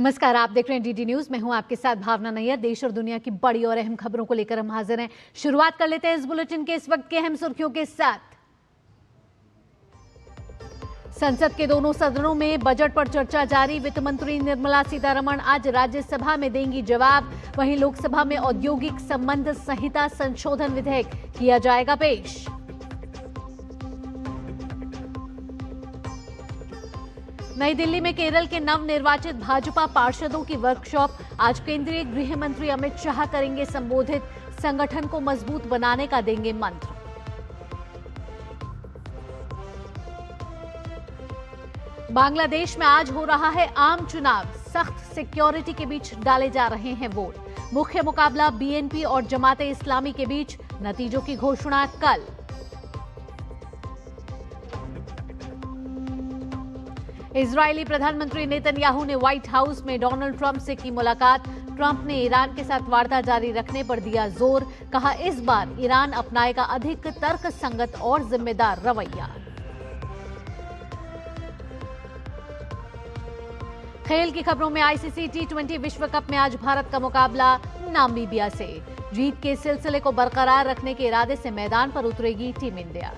नमस्कार, आप देख रहे हैं डीडी न्यूज। मैं हूं आपके साथ भावना नैयर। देश और दुनिया की बड़ी और अहम खबरों को लेकर हम हाजिर हैं। शुरुआत कर लेते हैं इस बुलेटिन के इस वक्त के अहम सुर्खियों के साथ। संसद के दोनों सदनों में बजट पर चर्चा जारी। वित्त मंत्री निर्मला सीतारमण आज राज्यसभा में देंगी जवाब। वहीं लोकसभा में औद्योगिक संबंध संहिता संशोधन विधेयक किया जाएगा पेश। नई दिल्ली में केरल के नवनिर्वाचित भाजपा पार्षदों की वर्कशॉप। आज केंद्रीय गृह मंत्री अमित शाह करेंगे संबोधित। संगठन को मजबूत बनाने का देंगे मंत्र। बांग्लादेश में आज हो रहा है आम चुनाव। सख्त सिक्योरिटी के बीच डाले जा रहे हैं वोट। मुख्य मुकाबला बीएनपी और जमाते इस्लामी के बीच। नतीजों की घोषणा कल। इजरायली प्रधानमंत्री नेतन्याहू ने व्हाइट हाउस में डोनाल्ड ट्रंप से की मुलाकात। ट्रंप ने ईरान के साथ वार्ता जारी रखने पर दिया जोर। कहा, इस बार ईरान अपनाएगा अधिक तर्कसंगत और जिम्मेदार रवैया। खेल की खबरों में आईसीसी टी20 विश्व कप में आज भारत का मुकाबला नामीबिया से। जीत के सिलसिले को बरकरार रखने के इरादे से मैदान पर उतरेगी टीम इंडिया।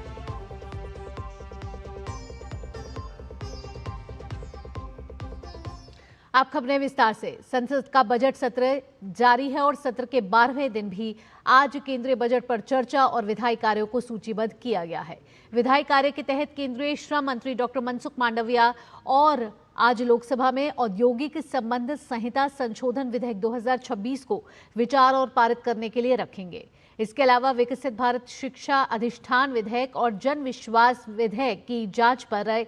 आप खबरें विस्तार से। संसद का बजट सत्र जारी है और सत्र के 12वें दिन भी आज केंद्रीय बजट पर चर्चा और विधायी कार्यों को सूचीबद्ध किया गया है। विधायी कार्य के तहत केंद्रीय श्रम मंत्री डॉक्टर मनसुख मांडविया और आज लोकसभा में औद्योगिक संबंध संहिता संशोधन विधेयक 2026 को विचार और पारित करने के लिए रखेंगे। इसके अलावा विकसित भारत शिक्षा अधिष्ठान विधेयक और जन विश्वास विधेयक की जांच पर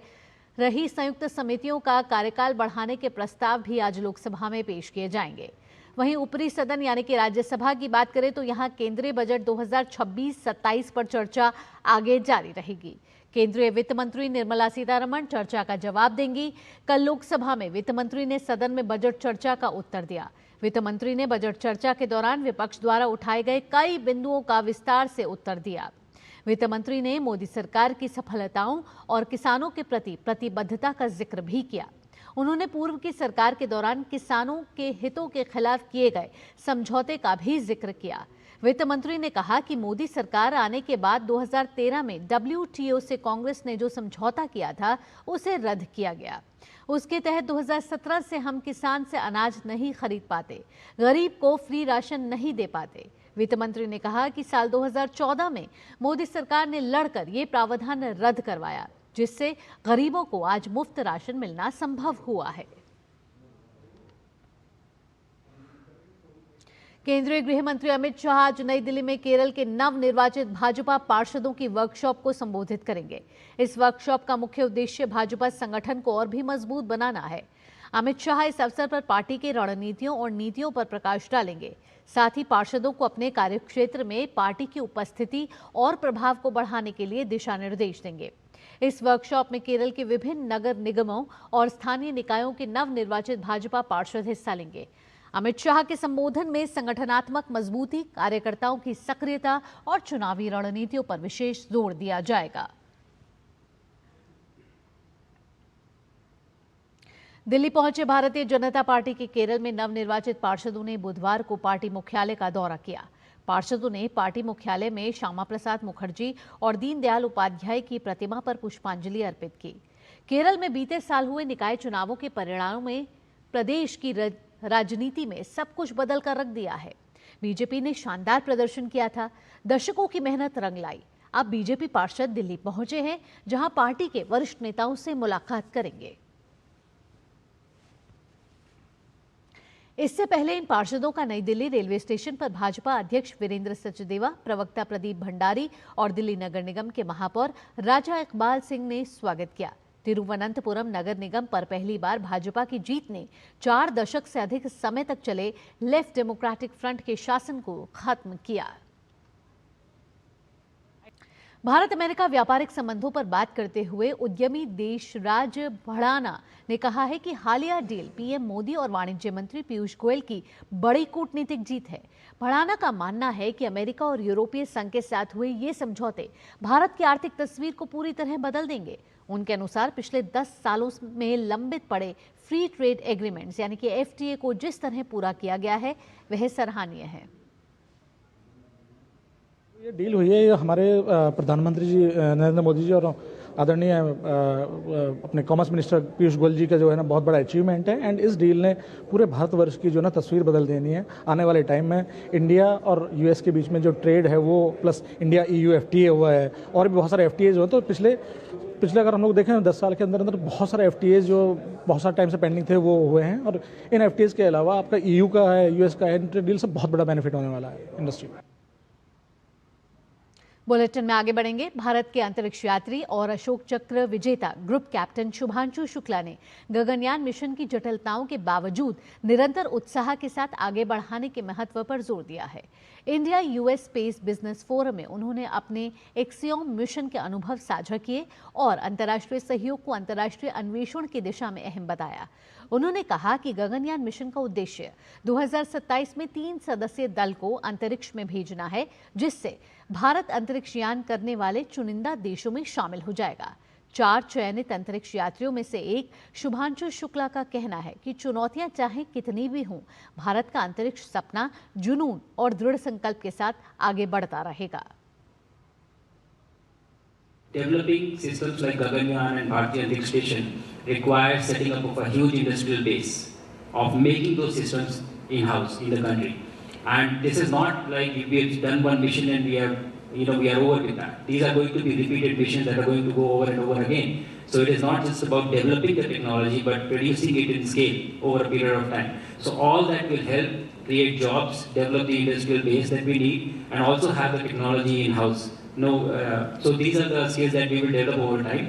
रही संयुक्त समितियों का कार्यकाल बढ़ाने के प्रस्ताव भी आज लोकसभा में पेश किए जाएंगे। वहीं ऊपरी सदन यानी कि राज्यसभा की बात करें तो यहां केंद्रीय बजट 2026-27 पर चर्चा आगे जारी रहेगी। केंद्रीय वित्त मंत्री निर्मला सीतारमण चर्चा का जवाब देंगी। कल लोकसभा में वित्त मंत्री ने सदन में बजट चर्चा का उत्तर दिया। वित्त मंत्री ने बजट चर्चा के दौरान विपक्ष द्वारा उठाए गए कई बिंदुओं का विस्तार से उत्तर दिया। वित्त मंत्री ने मोदी सरकार की सफलताओं और किसानों के प्रति प्रतिबद्धता का जिक्र भी किया। उन्होंने पूर्व की सरकार के दौरान किसानों के हितों के खिलाफ किए गए समझौते का भी जिक्र किया। वित्त मंत्री ने कहा कि मोदी सरकार आने के बाद 2013 में WTO से कांग्रेस ने जो समझौता किया था उसे रद्द किया गया। उसके तहत 2017 से हम किसान से अनाज नहीं खरीद पाते, गरीब को फ्री राशन नहीं दे पाते। वित्त मंत्री ने कहा कि साल 2014 में मोदी सरकार ने लड़कर ये प्रावधान रद्द करवाया, जिससे गरीबों को आज मुफ्त राशन मिलना संभव हुआ है। केंद्रीय गृह मंत्री अमित शाह आज नई दिल्ली में केरल के नवनिर्वाचित भाजपा पार्षदों की वर्कशॉप को संबोधित करेंगे। इस वर्कशॉप का मुख्य उद्देश्य भाजपा संगठन को और भी मजबूत बनाना है। अमित शाह इस अवसर पर पार्टी की रणनीतियों और नीतियों पर प्रकाश डालेंगे। साथ ही पार्षदों को अपने कार्यक्षेत्र में पार्टी की उपस्थिति और प्रभाव को बढ़ाने के लिए दिशा निर्देश देंगे। इस वर्कशॉप में केरल के विभिन्न नगर निगमों और स्थानीय निकायों के नवनिर्वाचित भाजपा पार्षद हिस्सा लेंगे। अमित शाह के संबोधन में संगठनात्मक मजबूती, कार्यकर्ताओं की सक्रियता और चुनावी रणनीतियों पर विशेष जोर दिया जाएगा। दिल्ली पहुंचे भारतीय जनता पार्टी के केरल में नवनिर्वाचित पार्षदों ने बुधवार को पार्टी मुख्यालय का दौरा किया। पार्षदों ने पार्टी मुख्यालय में श्यामा प्रसाद मुखर्जी और दीनदयाल उपाध्याय की प्रतिमा पर पुष्पांजलि अर्पित की। केरल में बीते साल हुए निकाय चुनावों के परिणामों में प्रदेश की राजनीति में सब कुछ बदल कर रख दिया है। बीजेपी ने शानदार प्रदर्शन किया था, दशकों की मेहनत रंग लाई। अब बीजेपी पार्षद दिल्ली पहुंचे हैं, जहां पार्टी के वरिष्ठ नेताओं से मुलाकात करेंगे। इससे पहले इन पार्षदों का नई दिल्ली रेलवे स्टेशन पर भाजपा अध्यक्ष वीरेंद्र सचदेवा, प्रवक्ता प्रदीप भंडारी और दिल्ली नगर निगम के महापौर राजा इकबाल सिंह ने स्वागत किया। तिरुवनंतपुरम नगर निगम पर पहली बार भाजपा की जीत ने 4 दशक से अधिक समय तक चले लेफ्ट डेमोक्रेटिक फ्रंट के शासन को खत्म किया। भारत अमेरिका व्यापारिक संबंधों पर बात करते हुए उद्यमी देशराज भड़ाना ने कहा है कि हालिया डील पीएम मोदी और वाणिज्य मंत्री पीयूष गोयल की बड़ी कूटनीतिक जीत है। भड़ाना का मानना है कि अमेरिका और यूरोपीय संघ के साथ हुए ये समझौते भारत की आर्थिक तस्वीर को पूरी तरह बदल देंगे। उनके अनुसार पिछले 10 सालों में लंबित पड़े फ्री ट्रेड एग्रीमेंट्स यानी कि एफटीए को जिस तरह पूरा किया गया है वह सराहनीय है। ये डील हुई है, ये हमारे प्रधानमंत्री जी नरेंद्र मोदी जी और आदरणीय अपने कॉमर्स मिनिस्टर पीयूष गोयल जी का जो है ना बहुत बड़ा अचीवमेंट है। एंड इस डील ने पूरे भारतवर्ष की जो ना तस्वीर बदल देनी है। आने वाले टाइम में इंडिया और यूएस के बीच में जो ट्रेड है वो प्लस इंडिया EU FTA हुआ है और भी बहुत सारे FTA जो है, तो पिछले अगर हम लोग देखें 10 साल के अंदर बहुत सारे FTA जो बहुत सारे टाइम से पेंडिंग थे वो हुए हैं। और इन FTAs के अलावा आपका EU का है, US का है, डील से बहुत बड़ा बेनिफिट होने वाला है इंडस्ट्री में। बुलेटिन में आगे बढ़ेंगे। भारत के अंतरिक्ष यात्री और अशोक चक्र विजेता ग्रुप कैप्टन शुभांशु शुक्ला ने गगनयान मिशन की जटिलताओं के बावजूद निरंतर उत्साह के साथ आगे बढ़ाने के महत्व पर जोर दिया है। India US space business forum में उन्होंने अपने एक्सियोम मिशन के अनुभव साझा किए और अंतर्राष्ट्रीय सहयोग को अंतर्राष्ट्रीय अन्वेषण की दिशा में अहम बताया। उन्होंने कहा कि गगनयान मिशन का उद्देश्य 2027 में 3 सदस्यीय दल को अंतरिक्ष में भेजना है, जिससे भारत अंतरिक्ष यान करने वाले चुनिंदा देशों में शामिल हो जाएगा। 4 चयनित अंतरिक्ष यात्रियों में से एक शुभांशु शुक्ला का कहना है कि चुनौतियां चाहे कितनी भी हों, भारत का अंतरिक्ष सपना जुनून और दृढ़ संकल्प के साथ आगे बढ़ता रहेगा। Developing systems like Gaganyaan and Bharatiya Antariksh Station requires setting up of a huge industrial base of making those systems in-house in the country. And this is not like we have done one mission and we are over with that. These are going to be repeated missions that are going to go over and over again. So it is not just about developing the technology, but producing it in scale over a period of time. So all that will help create jobs, develop the industrial base that we need, and also have the technology in-house. So these are the skills that we will develop over time.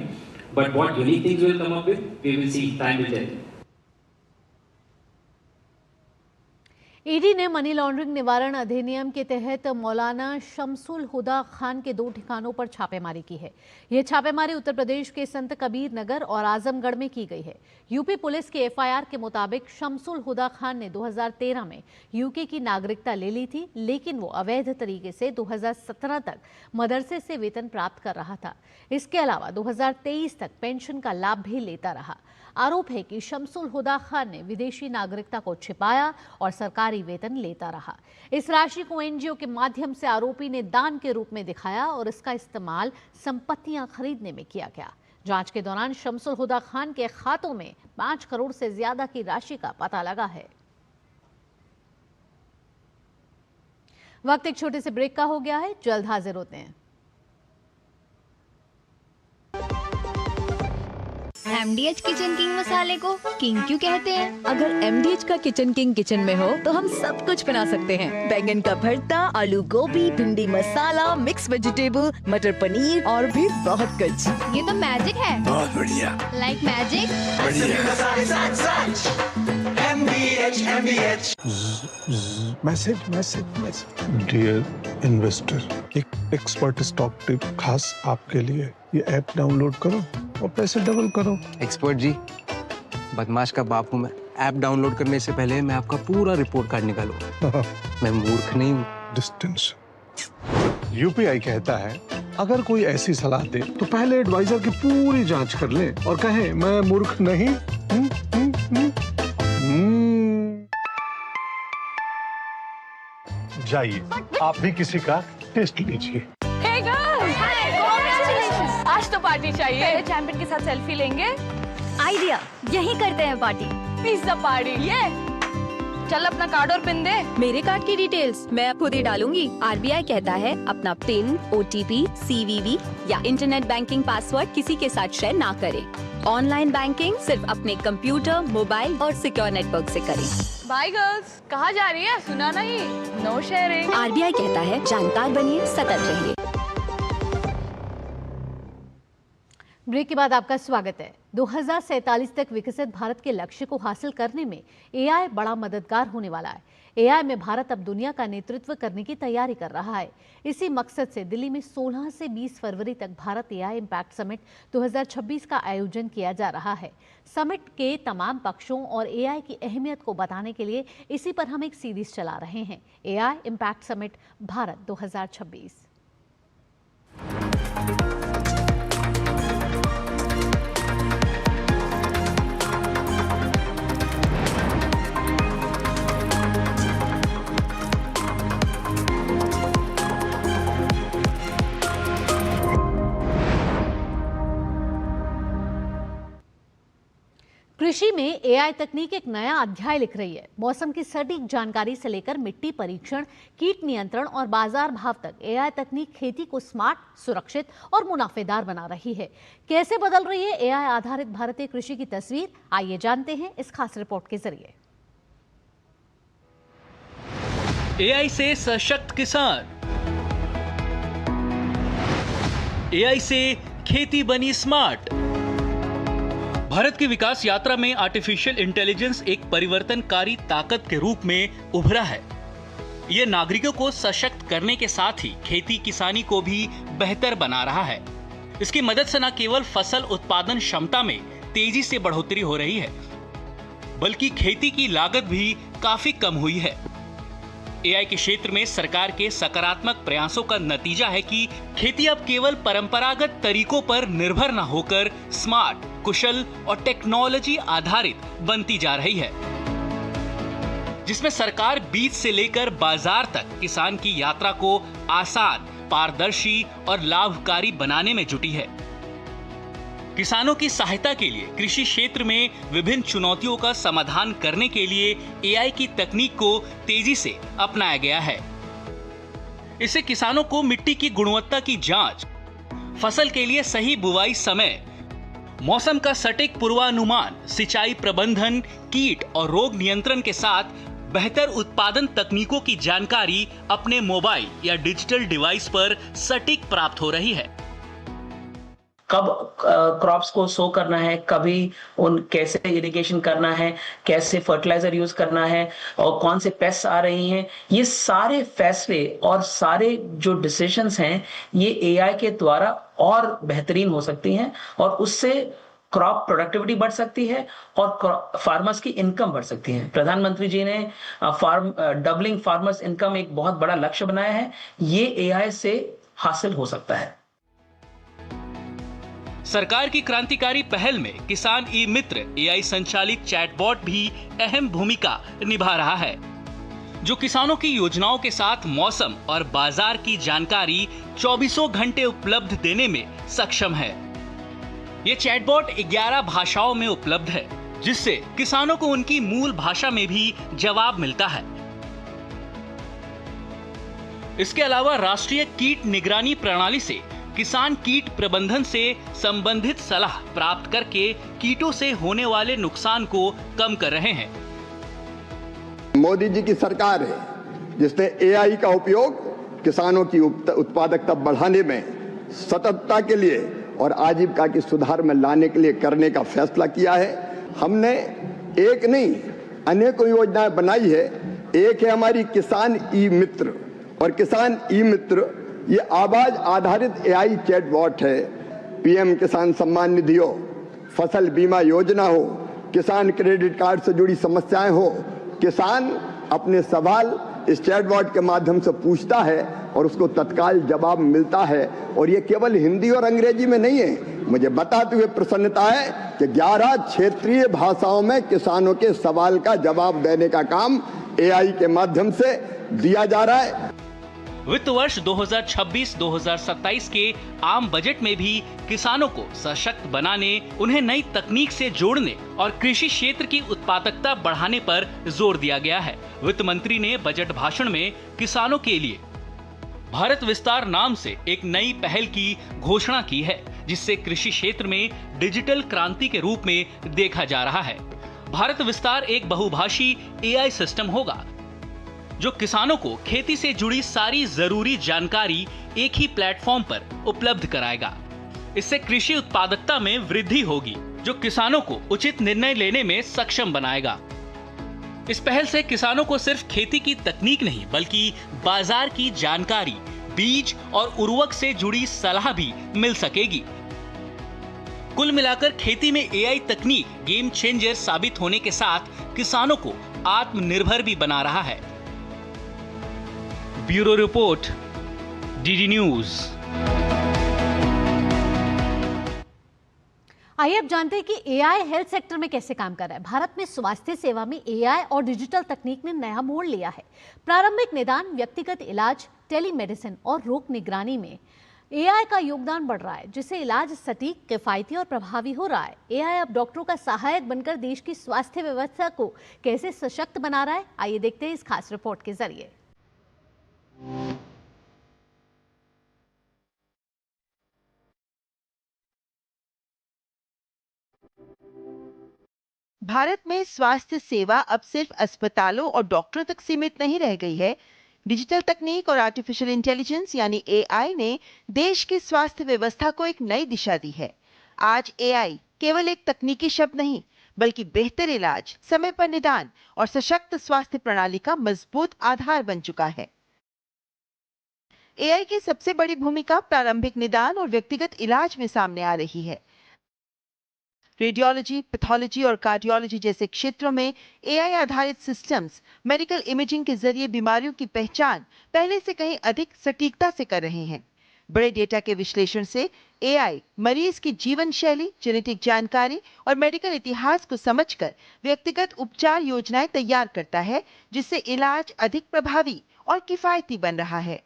But what unique things will come up with, we will see. Time will tell. ED ने money laundering निवारण अधिनियम के तहत मौलाना शमसुल हुदा खान के 2 ठिकानों पर छापेमारी की है। यह छापेमारी उत्तर प्रदेश के संत कबीर नगर और आजमगढ़ में की गई है। यूपी पुलिस के FIR के मुताबिक शमसुल हुदा खान ने 2013 में यूके की नागरिकता ले ली थी, लेकिन वो अवैध तरीके से 2017 तक मदरसे से वेतन प्राप्त कर रहा था। इसके अलावा 2023 तक पेंशन का लाभ भी लेता रहा। आरोप है कि शमसुल हुदा खान ने विदेशी नागरिकता को छिपाया और सरकारी वेतन लेता रहा। इस राशि को NGO के माध्यम से आरोपी ने दान के रूप में दिखाया और इसका इस्तेमाल संपत्तियां खरीदने में किया गया। जांच के दौरान शमसुल हुदा खान के खातों में 5 करोड़ से ज्यादा की राशि का पता लगा है। वक्त एक छोटे से ब्रेक का हो गया है, जल्द हाजिर होते हैं। MDH किचन किंग मसाले को किंग क्यों कहते हैं? अगर MDH का किचन किंग किचन में हो तो हम सब कुछ बना सकते हैं। बैंगन का भरता, आलू गोभी, भिंडी मसाला, मिक्स वेजिटेबल, मटर पनीर और भी बहुत कुछ। ये तो मैजिक है। बहुत बढ़िया। Like magic. Message. Dear investor, एक एक्सपर्ट स्टॉक टिप खास आपके लिए। ये ऐप डाउनलोड करो और पैसे डबल करो। एक्सपर्ट जी, बदमाश का बाप हूँ मैं। ऐप डाउनलोड करने से पहले मैं आपका पूरा रिपोर्ट कार्ड निकालूं। मैं मूर्ख नहीं हूँ। डिस्टेंस। UPI कहता है अगर कोई ऐसी सलाह दे तो पहले एडवाइजर की पूरी जांच कर ले और कहे मैं मूर्ख नहीं। जाइए, आप भी किसी का टेस्ट लीजिए। आज तो पार्टी चाहिए। चैंपियन के साथ सेल्फी लेंगे। आइडिया, यही करते हैं पार्टी। Pizza party. ये चल अपना कार्ड और पिन दे। मेरे कार्ड की डिटेल्स मैं खुद ही डालूंगी। RBI कहता है अपना पिन, OTP, CVV या इंटरनेट बैंकिंग पासवर्ड किसी के साथ शेयर ना करें। ऑनलाइन बैंकिंग सिर्फ अपने कंप्यूटर, मोबाइल और सिक्योर नेटवर्क से करें। बाय गर्ल्स, कहाँ जा रही है? सुना नहीं? No sharing. RBI कहता है जानकार बनिए, सतर्क रहिए। ब्रेक के बाद आपका स्वागत है। 2047 तक विकसित भारत के लक्ष्य को हासिल करने में एआई बड़ा मददगार होने वाला है। एआई में भारत अब दुनिया का नेतृत्व करने की तैयारी कर रहा है। इसी मकसद से दिल्ली में 16 से 20 फरवरी तक भारत एआई इम्पैक्ट समिट 2026 का आयोजन किया जा रहा है। समिट के तमाम पक्षों और एआई की अहमियत को बताने के लिए इसी पर हम एक सीरीज चला रहे हैं, एआई इम्पैक्ट समिट भारत 2026। कृषि में एआई तकनीक एक नया अध्याय लिख रही है। मौसम की सटीक जानकारी से लेकर मिट्टी परीक्षण, कीट नियंत्रण और बाजार भाव तक एआई तकनीक खेती को स्मार्ट, सुरक्षित और मुनाफेदार बना रही है। कैसे बदल रही है एआई आधारित भारतीय कृषि की तस्वीर, आइए जानते हैं इस खास रिपोर्ट के जरिए। एआई से सशक्त किसान, एआई से खेती बनी स्मार्ट। भारत की विकास यात्रा में आर्टिफिशियल इंटेलिजेंस एक परिवर्तनकारी ताकत के रूप में उभरा है। यह नागरिकों को सशक्त करने के साथ ही खेती किसानी को भी बेहतर बना रहा है। इसकी मदद से न केवल फसल उत्पादन क्षमता में तेजी से बढ़ोतरी हो रही है, बल्कि खेती की लागत भी काफी कम हुई है। एआई के क्षेत्र में सरकार के सकारात्मक प्रयासों का नतीजा है कि खेती अब केवल परंपरागत तरीकों पर निर्भर न होकर स्मार्ट, कुशल और टेक्नोलॉजी आधारित बनती जा रही है, जिसमें सरकार बीज से लेकर बाजार तक किसान की यात्रा को आसान, पारदर्शी और लाभकारी बनाने में जुटी है। किसानों की सहायता के लिए कृषि क्षेत्र में विभिन्न चुनौतियों का समाधान करने के लिए एआई की तकनीक को तेजी से अपनाया गया है। इससे किसानों को मिट्टी की गुणवत्ता की जांच, फसल के लिए सही बुवाई समय, मौसम का सटीक पूर्वानुमान, सिंचाई प्रबंधन, कीट और रोग नियंत्रण के साथ बेहतर उत्पादन तकनीकों की जानकारी अपने मोबाइल या डिजिटल डिवाइस पर सटीक प्राप्त हो रही है। कब क्रॉप्स को सो करना है, कभी कैसे इरिगेशन करना है, कैसे फर्टिलाइजर यूज करना है और कौन से पेस्ट आ रही हैं, ये सारे फैसले और सारे जो डिसीजंस हैं ये एआई के द्वारा और बेहतरीन हो सकती हैं और उससे क्रॉप प्रोडक्टिविटी बढ़ सकती है और फार्मर्स की इनकम बढ़ सकती है। प्रधानमंत्री जी ने डबलिंग फार्मर्स इनकम एक बहुत बड़ा लक्ष्य बनाया है, ये एआई से हासिल हो सकता है। सरकार की क्रांतिकारी पहल में किसान ई मित्र एआई संचालित चैटबॉट भी अहम भूमिका निभा रहा है, जो किसानों की योजनाओं के साथ मौसम और बाजार की जानकारी 24 घंटे उपलब्ध देने में सक्षम है। ये चैटबॉट 11 भाषाओं में उपलब्ध है, जिससे किसानों को उनकी मूल भाषा में भी जवाब मिलता है। इसके अलावा राष्ट्रीय कीट निगरानी प्रणाली से किसान कीट प्रबंधन से संबंधित सलाह प्राप्त करके कीटों से होने वाले नुकसान को कम कर रहे हैं। मोदी जी की सरकार है जिसने एआई का उपयोग किसानों की उत्पादकता बढ़ाने में, सततता के लिए और आजीविका के सुधार में लाने के लिए करने का फैसला किया है। हमने एक नहीं अनेकों योजनाएं बनाई है। एक है हमारी किसान ई मित्र, और किसान ई मित्र ये आवाज आधारित एआई चैटबॉट है। पीएम किसान सम्मान निधि हो, फसल बीमा योजना हो, किसान क्रेडिट कार्ड से जुड़ी समस्याएं हो, किसान अपने सवाल इस चैटबॉट के माध्यम से पूछता है और उसको तत्काल जवाब मिलता है। और ये केवल हिंदी और अंग्रेजी में नहीं है। मुझे बताते हुए प्रसन्नता है कि 11 क्षेत्रीय भाषाओं में किसानों के सवाल का जवाब देने का काम एआई के माध्यम से दिया जा रहा है। वित्त वर्ष 2026-2027 के आम बजट में भी किसानों को सशक्त बनाने, उन्हें नई तकनीक से जोड़ने और कृषि क्षेत्र की उत्पादकता बढ़ाने पर जोर दिया गया है। वित्त मंत्री ने बजट भाषण में किसानों के लिए भारत विस्तार नाम से एक नई पहल की घोषणा की है, जिससे कृषि क्षेत्र में डिजिटल क्रांति के रूप में देखा जा रहा है। भारत विस्तार एक बहुभाषी एआई सिस्टम होगा जो किसानों को खेती से जुड़ी सारी जरूरी जानकारी एक ही प्लेटफॉर्म पर उपलब्ध कराएगा। इससे कृषि उत्पादकता में वृद्धि होगी, जो किसानों को उचित निर्णय लेने में सक्षम बनाएगा। इस पहल से किसानों को सिर्फ खेती की तकनीक नहीं, बल्कि बाजार की जानकारी, बीज और उर्वरक से जुड़ी सलाह भी मिल सकेगी। कुल मिलाकर खेती में एआई तकनीक गेम चेंजर साबित होने के साथ किसानों को आत्मनिर्भर भी बना रहा है। Bureau report, DD news. आइए अब जानते हैं कि एआई हेल्थ सेक्टर में कैसे काम कर रहा है। भारत में स्वास्थ्य सेवा में एआई और डिजिटल तकनीक ने नया मोड़ लिया है। प्रारंभिक निदान, व्यक्तिगत इलाज, टेलीमेडिसिन और रोग निगरानी में एआई का योगदान बढ़ रहा है, जिससे इलाज सटीक, किफायती और प्रभावी हो रहा है। एआई अब डॉक्टरों का सहायक बनकर देश की स्वास्थ्य व्यवस्था को कैसे सशक्त बना रहा है, आइए देखते हैं इस खास रिपोर्ट के जरिए। भारत में स्वास्थ्य सेवा अब सिर्फ अस्पतालों और डॉक्टरों तक सीमित नहीं रह गई है। डिजिटल तकनीक और आर्टिफिशियल इंटेलिजेंस यानी एआई ने देश की स्वास्थ्य व्यवस्था को एक नई दिशा दी है। आज एआई केवल एक तकनीकी शब्द नहीं, बल्कि बेहतर इलाज, समय पर निदान और सशक्त स्वास्थ्य प्रणाली का मजबूत आधार बन चुका है। एआई की सबसे बड़ी भूमिका प्रारंभिक निदान और व्यक्तिगत इलाज में सामने आ रही है। रेडियोलॉजी, पैथोलॉजी और कार्डियोलॉजी जैसे क्षेत्रों में एआई आधारित सिस्टम्स मेडिकल इमेजिंग के जरिए बीमारियों की पहचान पहले से कहीं अधिक सटीकता से कर रहे हैं। बड़े डेटा के विश्लेषण से एआई मरीज की जीवन शैली, जेनेटिक जानकारी और मेडिकल इतिहास को समझकर व्यक्तिगत उपचार योजनाएं तैयार करता है, जिससे इलाज अधिक प्रभावी और किफायती बन रहा है।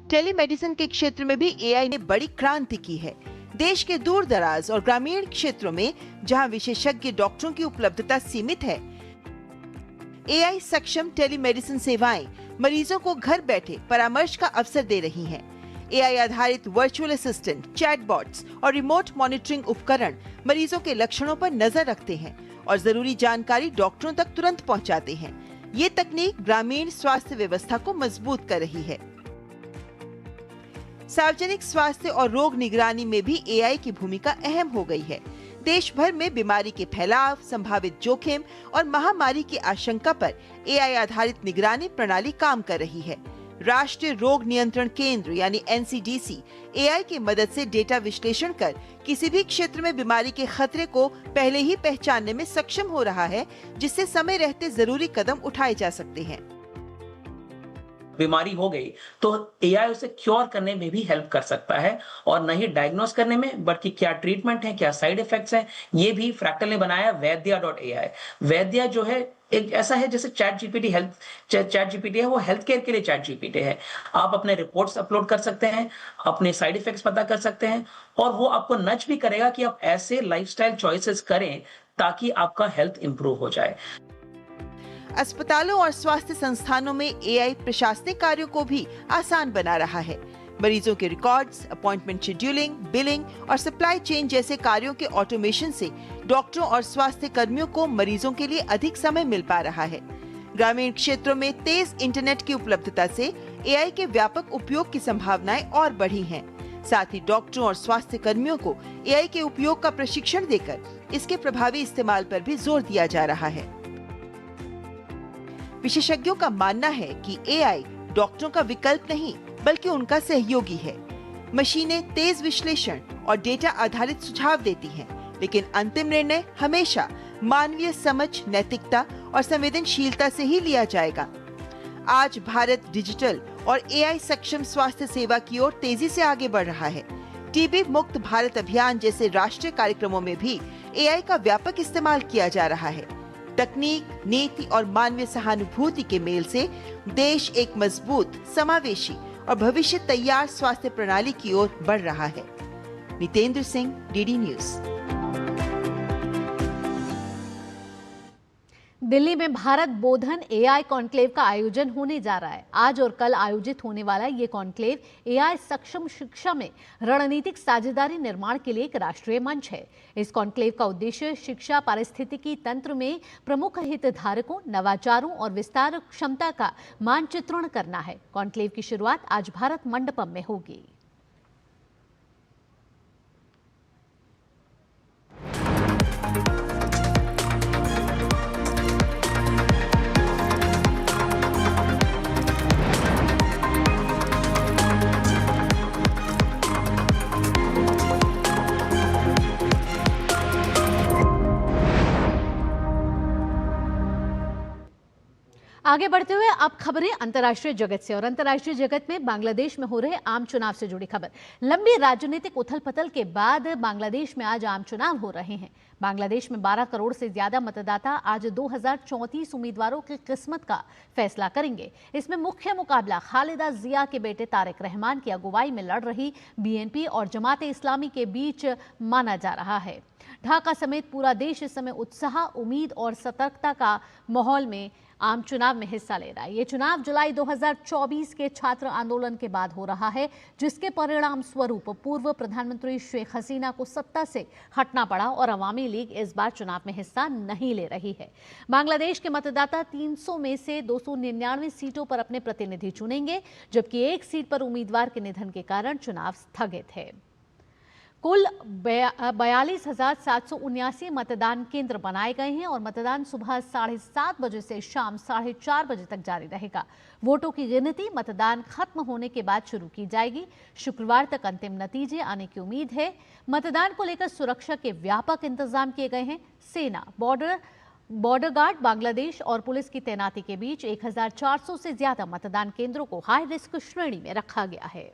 टेलीमेडिसिन के क्षेत्र में भी एआई ने बड़ी क्रांति की है। देश के दूर दराज और ग्रामीण क्षेत्रों में जहां विशेषज्ञ डॉक्टरों की उपलब्धता सीमित है, एआई सक्षम टेलीमेडिसिन सेवाएं मरीजों को घर बैठे परामर्श का अवसर दे रही हैं। एआई आधारित वर्चुअल असिस्टेंट, चैटबॉट्स और रिमोट मॉनिटरिंग उपकरण मरीजों के लक्षणों पर नजर रखते हैं और जरूरी जानकारी डॉक्टरों तक तुरंत पहुंचाते हैं। ये तकनीक ग्रामीण स्वास्थ्य व्यवस्था को मजबूत कर रही है। सार्वजनिक स्वास्थ्य और रोग निगरानी में भी एआई की भूमिका अहम हो गई है। देश भर में बीमारी के फैलाव, संभावित जोखिम और महामारी की आशंका पर एआई आधारित निगरानी प्रणाली काम कर रही है। राष्ट्रीय रोग नियंत्रण केंद्र यानी एनसीडीसी एआई की मदद से डेटा विश्लेषण कर किसी भी क्षेत्र में बीमारी के खतरे को पहले ही पहचानने में सक्षम हो रहा है, जिससे समय रहते जरूरी कदम उठाए जा सकते हैं। बीमारी हो गई तो एआई उसे क्योर करने में भी हेल्प कर सकता है, और न ही डायग्नोस करने में, बल्कि क्या ट्रीटमेंट है, क्या साइड इफेक्ट्स हैं, ये भी फ्रैक्टल ने बनाया वैद्या.ai। वैद्या जो है एक ऐसा है जैसे चैट जीपीटी है, वो हेल्थ केयर के लिए चैट जीपीटी है। आप अपने रिपोर्ट्स अपलोड कर सकते हैं, अपने साइड इफेक्ट्स पता कर सकते हैं, और वो आपको नच भी करेगा कि आप ऐसे लाइफस्टाइल चॉइसेस करें ताकि आपका हेल्थ इंप्रूव हो जाए। अस्पतालों और स्वास्थ्य संस्थानों में एआई प्रशासनिक कार्यों को भी आसान बना रहा है। मरीजों के रिकॉर्ड्स, अपॉइंटमेंट शेड्यूलिंग, बिलिंग और सप्लाई चेन जैसे कार्यों के ऑटोमेशन से डॉक्टरों और स्वास्थ्य कर्मियों को मरीजों के लिए अधिक समय मिल पा रहा है। ग्रामीण क्षेत्रों में तेज इंटरनेट की उपलब्धता से एआई के व्यापक उपयोग की संभावनाएं और बढ़ी हैं। साथ ही डॉक्टरों और स्वास्थ्य कर्मियों को एआई के उपयोग का प्रशिक्षण देकर इसके प्रभावी इस्तेमाल पर भी जोर दिया जा रहा है। विशेषज्ञों का मानना है कि एआई डॉक्टरों का विकल्प नहीं, बल्कि उनका सहयोगी है। मशीनें तेज विश्लेषण और डेटा आधारित सुझाव देती हैं, लेकिन अंतिम निर्णय हमेशा मानवीय समझ, नैतिकता और संवेदनशीलता से ही लिया जाएगा। आज भारत डिजिटल और एआई सक्षम स्वास्थ्य सेवा की ओर तेजी से आगे बढ़ रहा है। टीबी मुक्त भारत अभियान जैसे राष्ट्रीय कार्यक्रमों में भी एआई का व्यापक इस्तेमाल किया जा रहा है। तकनीक, नीति और मानवीय सहानुभूति के मेल से देश एक मजबूत, समावेशी और भविष्य तैयार स्वास्थ्य प्रणाली की ओर बढ़ रहा है। Nitendra Singh, DD news. दिल्ली में भारत बोधन एआई कॉन्क्लेव का आयोजन होने जा रहा है। आज और कल आयोजित होने वाला ये कॉन्क्लेव एआई सक्षम शिक्षा में रणनीतिक साझेदारी निर्माण के लिए एक राष्ट्रीय मंच है। इस कॉन्क्लेव का उद्देश्य शिक्षा पारिस्थितिकी तंत्र में प्रमुख हितधारकों, नवाचारों और विस्तार क्षमता का मानचित्रण करना है। कॉन्क्लेव की शुरुआत आज भारत मंडपम में होगी। आगे बढ़ते हुए अब खबरें अंतर्राष्ट्रीय जगत से, और अंतर्राष्ट्रीय जगत में बांग्लादेश में हो रहे आम चुनाव से जुड़ी खबर। लंबी राजनीतिक उथल-पुथल के बाद बांग्लादेश में आज आम चुनाव हो रहे हैं। बांग्लादेश में 12 करोड़ से ज्यादा मतदाता आज 2034 उम्मीदवारों की किस्मत का फैसला करेंगे। इसमें मुख्य मुकाबला खालिदा जिया के बेटे तारिक रहमान की अगुवाई में लड़ रही बीएनपी और जमात इस्लामी के बीच माना जा रहा है। ढाका समेत पूरा देश इस समय उत्साह, उम्मीद और सतर्कता का माहौल में आम चुनाव में हिस्सा ले रहा है। ये चुनाव जुलाई 2024 के छात्र आंदोलन के बाद हो रहा है, जिसके परिणाम स्वरूप पूर्व प्रधानमंत्री शेख हसीना को सत्ता से हटना पड़ा और अवामी लीग इस बार चुनाव में हिस्सा नहीं ले रही है। बांग्लादेश के मतदाता 300 में से 299 सीटों पर अपने प्रतिनिधि चुनेंगे, जबकि एक सीट पर उम्मीदवार के निधन के कारण चुनाव स्थगित है। कुल 42,779 मतदान केंद्र बनाए गए हैं और मतदान सुबह 7:30 बजे से शाम 4:30 बजे तक जारी रहेगा। वोटों की गिनती मतदान खत्म होने के बाद शुरू की जाएगी। शुक्रवार तक अंतिम नतीजे आने की उम्मीद है। मतदान को लेकर सुरक्षा के व्यापक इंतजाम किए गए हैं। सेना, बॉर्डर गार्ड, बांग्लादेश और पुलिस की तैनाती के बीच 1400 से ज्यादा मतदान केंद्रों को हाई रिस्क श्रेणी में रखा गया है।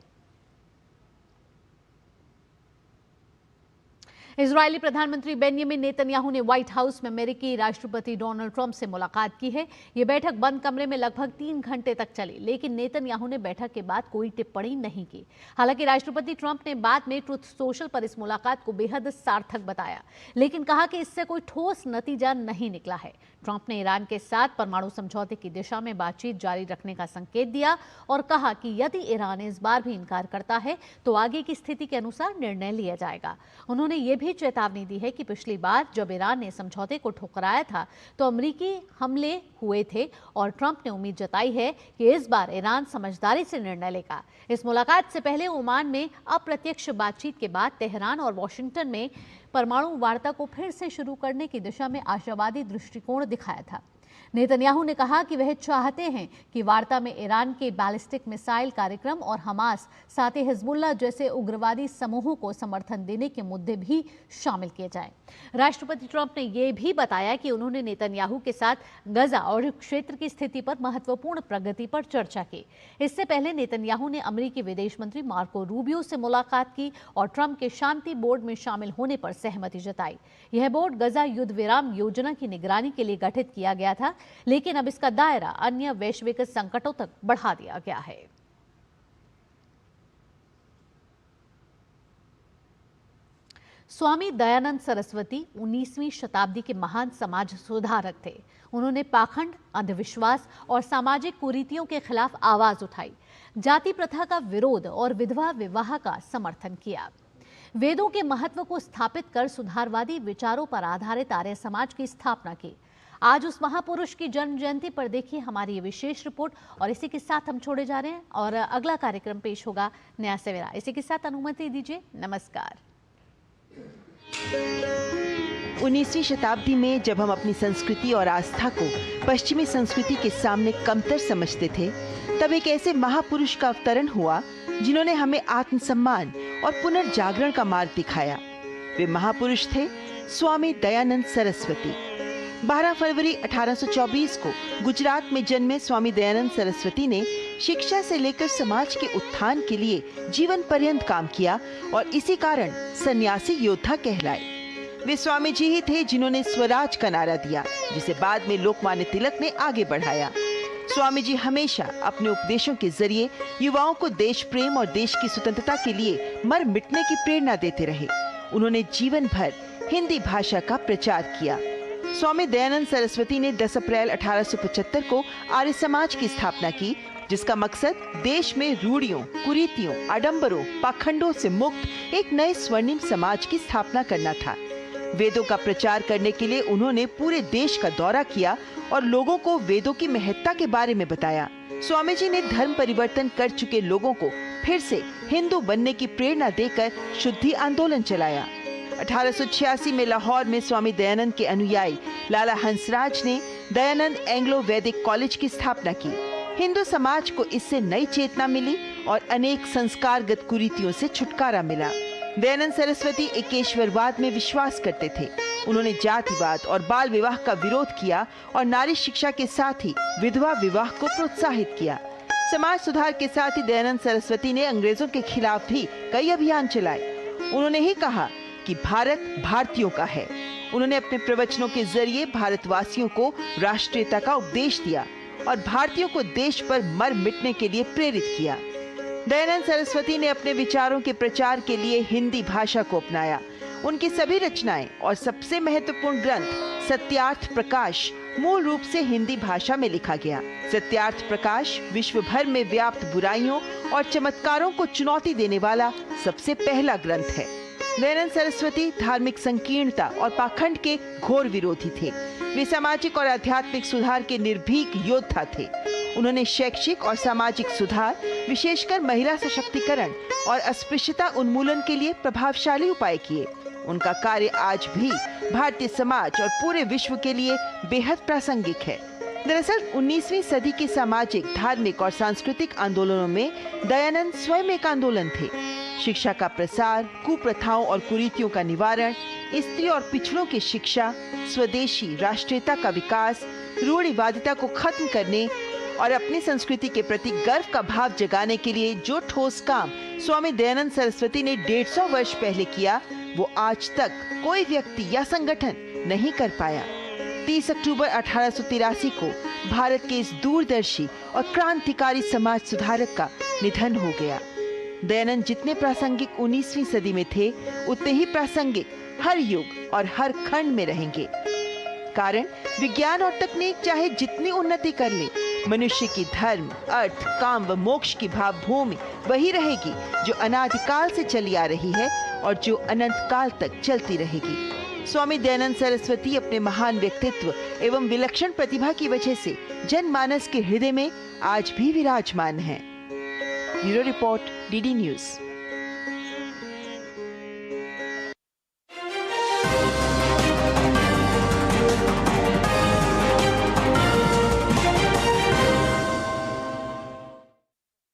इजरायली प्रधानमंत्री बेंजामिन नेतन्याहू ने व्हाइट हाउस में अमेरिकी राष्ट्रपति डोनाल्ड ट्रंप से मुलाकात की है। ये बैठक बंद कमरे में लगभग 3 घंटे तक चली, लेकिन नेतन्याहू ने बैठक के बाद कोई टिप्पणी नहीं की। हालांकि राष्ट्रपति ट्रंप ने बाद में ट्रुथ सोशल पर इस मुलाकात को बेहद सार्थक बताया, लेकिन कहा कि इससे कोई ठोस नतीजा नहीं निकला है। ट्रंप ने ईरान के साथ परमाणु समझौते की दिशा में बातचीत जारी रखने का संकेत दिया और कहा कि यदि ईरान इस बार भी इनकार करता है तो आगे की स्थिति के अनुसार निर्णय लिया जाएगा। उन्होंने ये भी चेतावनी दी है कि पिछली बार जब ईरान ने समझौते को ठुकराया था तो अमेरिकी हमले हुए थे और ट्रंप ने उम्मीद जताई है कि इस बार ईरान समझदारी से निर्णय लेगा। इस मुलाकात से पहले ओमान में अप्रत्यक्ष बातचीत के बाद तेहरान और वॉशिंगटन में परमाणु वार्ता को फिर से शुरू करने की दिशा में आशावादी दृष्टिकोण दिखाया था। नेतन्याहू ने कहा कि वह चाहते हैं कि वार्ता में ईरान के बैलिस्टिक मिसाइल कार्यक्रम और हमास, साथ ही हिजबुल्लाह जैसे उग्रवादी समूहों को समर्थन देने के मुद्दे भी शामिल किए जाएं। राष्ट्रपति ट्रंप ने यह भी बताया कि उन्होंने नेतन्याहू के साथ गजा और क्षेत्र की स्थिति पर महत्वपूर्ण प्रगति पर चर्चा की। इससे पहले नेतन्याहू ने अमेरिकी विदेश मंत्री मार्को रूबियो से मुलाकात की और ट्रंप के शांति बोर्ड में शामिल होने पर सहमति जताई। यह बोर्ड गजा युद्ध विराम योजना की निगरानी के लिए गठित किया गया था, लेकिन अब इसका दायरा अन्य वैश्विक संकटों तक बढ़ा दिया गया है। स्वामी दयानंद सरस्वती 19वीं शताब्दी के महान समाज सुधारक थे। उन्होंने पाखंड, अंधविश्वास और सामाजिक कुरीतियों के खिलाफ आवाज उठाई, जाति प्रथा का विरोध और विधवा विवाह का समर्थन किया। वेदों के महत्व को स्थापित कर सुधारवादी विचारों पर आधारित आर्य समाज की स्थापना की। आज उस महापुरुष की जन्म जयंती पर देखिए हमारी ये विशेष रिपोर्ट, और इसी के साथ हम छोड़े जा रहे हैं और अगला कार्यक्रम पेश होगा नया सवेरा। इसी के साथ अनुमति दीजिए, नमस्कार। 19वीं शताब्दी में जब हम अपनी संस्कृति और आस्था को पश्चिमी संस्कृति के सामने कमतर समझते थे, तब एक ऐसे महापुरुष का अवतरण हुआ जिन्होंने हमें आत्मसम्मान और पुनर्जागरण का मार्ग दिखाया। वे महापुरुष थे स्वामी दयानंद सरस्वती। 12 फरवरी 1824 को गुजरात में जन्मे स्वामी दयानंद सरस्वती ने शिक्षा से लेकर समाज के उत्थान के लिए जीवन पर्यंत काम किया और इसी कारण सन्यासी योद्धा कहलाए। वे स्वामी जी ही थे जिन्होंने स्वराज का नारा दिया, जिसे बाद में लोकमान्य तिलक ने आगे बढ़ाया। स्वामी जी हमेशा अपने उपदेशों के जरिए युवाओं को देश प्रेम और देश की स्वतंत्रता के लिए मर मिटने की प्रेरणा देते रहे। उन्होंने जीवन भर हिंदी भाषा का प्रचार किया। स्वामी दयानंद सरस्वती ने 10 अप्रैल 1875 को आर्य समाज की स्थापना की, जिसका मकसद देश में रूढ़ियों, कुरीतियों, आडंबरों, पाखंडों से मुक्त एक नए स्वर्णिम समाज की स्थापना करना था। वेदों का प्रचार करने के लिए उन्होंने पूरे देश का दौरा किया और लोगों को वेदों की महत्ता के बारे में बताया। स्वामी जी ने धर्म परिवर्तन कर चुके लोगों को फिर से हिंदू बनने की प्रेरणा देकर शुद्धि आंदोलन चलाया। 1886 में लाहौर में स्वामी दयानंद के अनुयायी लाला हंसराज ने दयानंद एंग्लो वैदिक कॉलेज की स्थापना की। हिंदू समाज को इससे नई चेतना मिली और अनेक संस्कारगत कुरीतियों से छुटकारा मिला। दयानंद सरस्वती एकेश्वरवाद में विश्वास करते थे। उन्होंने जातिवाद और बाल विवाह का विरोध किया और नारी शिक्षा के साथ ही विधवा विवाह को प्रोत्साहित किया। समाज सुधार के साथ ही दयानंद सरस्वती ने अंग्रेजों के खिलाफ भी कई अभियान चलाए। उन्होंने ही कहा कि भारत भारतीयों का है। उन्होंने अपने प्रवचनों के जरिए भारतवासियों को राष्ट्रीयता का उपदेश दिया और भारतीयों को देश पर मर मिटने के लिए प्रेरित किया। दयानंद सरस्वती ने अपने विचारों के प्रचार के लिए हिंदी भाषा को अपनाया। उनकी सभी रचनाएं और सबसे महत्वपूर्ण ग्रंथ सत्यार्थ प्रकाश मूल रूप से हिंदी भाषा में लिखा गया। सत्यार्थ प्रकाश विश्व भर में व्याप्त बुराइयों और चमत्कारों को चुनौती देने वाला सबसे पहला ग्रंथ है। दयानंद सरस्वती धार्मिक संकीर्णता और पाखंड के घोर विरोधी थे। वे सामाजिक और आध्यात्मिक सुधार के निर्भीक योद्धा थे। उन्होंने शैक्षिक और सामाजिक सुधार, विशेषकर महिला सशक्तिकरण और अस्पृश्यता उन्मूलन के लिए प्रभावशाली उपाय किए। उनका कार्य आज भी भारतीय समाज और पूरे विश्व के लिए बेहद प्रासंगिक है। दरअसल 19वीं सदी के सामाजिक, धार्मिक और सांस्कृतिक आंदोलनों में दयानंद स्वयं एक आंदोलन थे। शिक्षा का प्रसार, कुप्रथाओं और कुरीतियों का निवारण, स्त्री और पिछड़ों की शिक्षा, स्वदेशी राष्ट्रीयता का विकास, रूढ़िवादिता को खत्म करने और अपनी संस्कृति के प्रति गर्व का भाव जगाने के लिए जो ठोस काम स्वामी दयानंद सरस्वती ने 150 वर्ष पहले किया, वो आज तक कोई व्यक्ति या संगठन नहीं कर पाया। 30 अक्टूबर 1883 को भारत के इस दूरदर्शी और क्रांतिकारी समाज सुधारक का निधन हो गया। दयानंद जितने प्रासंगिक 19वीं सदी में थे, उतने ही प्रासंगिक हर युग और हर खंड में रहेंगे। कारण विज्ञान और तकनीक चाहे जितनी उन्नति कर ले, मनुष्य की धर्म, अर्थ, काम व मोक्ष की भावभूमि वही रहेगी जो अनादिकाल से चली आ रही है और जो अनंत काल तक चलती रहेगी। स्वामी दयानंद सरस्वती अपने महान व्यक्तित्व एवं विलक्षण प्रतिभा की वजह से जनमानस के हृदय में आज भी विराजमान हैं। Bureau report, DD news.